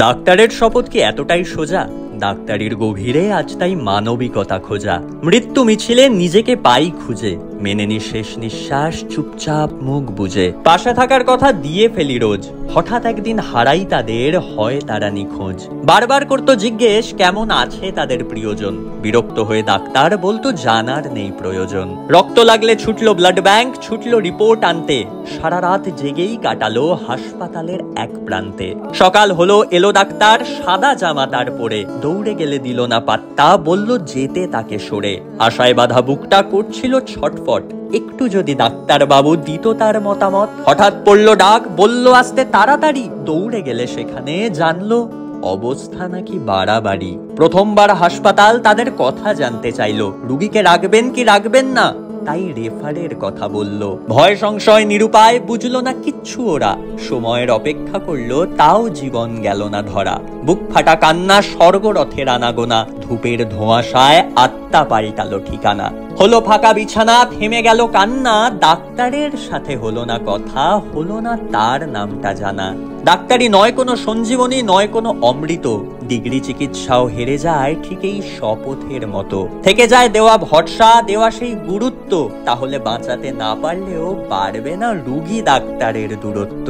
ডাক্তারের শপথ কি এতটাই সোজা? ডাক্তারির গভীরে আজ তাই মানবিকতা খোঁজা। মৃত্যু মিছিলে নিজেকে পাই খুঁজে, মেনে নি শেষ নিঃশ্বাস চুপচাপ মুখ বুজে। পাশে থাকার কথা দিয়ে ফেলি রোজ, হঠাৎ একদিন হারাই তাদের, হয় তারা নিখোঁজ। বারবার করতো জিজ্ঞেস কেমন আছে তাদের প্রিয়জন, বিরক্ত হয়ে ডাক্তার বলতো জানার নেই প্রয়োজন। রক্ত লাগলে ছুটলো ব্লাড ব্যাংক, ছুটলো রিপোর্ট আনতে, সারা রাত জেগেই কাটালো হাসপাতালের এক প্রান্তে। সকাল হলো এলো ডাক্তার সাদা জামা তার পরে, দৌড়ে গেলে দিল না পাত্তা, বলল যেতে তাকে সরে। আশায় বাঁধা বুকটা করছিল ছটফট, একটু যদি ডাক্তার বাবু দিত তার মতামত। হঠাৎ পড়লো ডাক, বলল আসতে তাড়াতাড়ি, দৌড়ে গেলে সেখানে জানলো অবস্থা নাকি বাড়াবাড়ি। প্রথমবার হাসপাতাল তাদের কথা জানতে চাইলো, রুগীকে রাখবেন কি রাখবেন না, তাই রেফারের কথা বলল। ভয় সংশয় নিরুপায়, বুঝলো না কিচ্ছু ওরা, সময়ের অপেক্ষা করলো তাও জীবন গেল না ধরা। বুক ফাটা কান্না, স্বর্গরথের আনাগোনা, ধূপের ধোঁয়াশায় আত্মা পাল্টালো ঠিকানা। হলো ফাঁকা বিছানা, থেমে গেল কান্না, ডাক্তারের সাথে হলো না কথা, হলো না তার নামটা জানা। ডাক্তারি নয় কোনো সঞ্জীবনী, নয় কোনো অমৃত, ডিগ্রি চিকিৎসাও হেরে যায় ঠিক এই শপথের মতো। থেকে যায় দেওয়া ভরসা, দেওয়া সেই গুরুত্ব, তাহলে বাঁচাতে না পারলেও বাড়বে না রুগী ডাক্তারের দূরত্ব।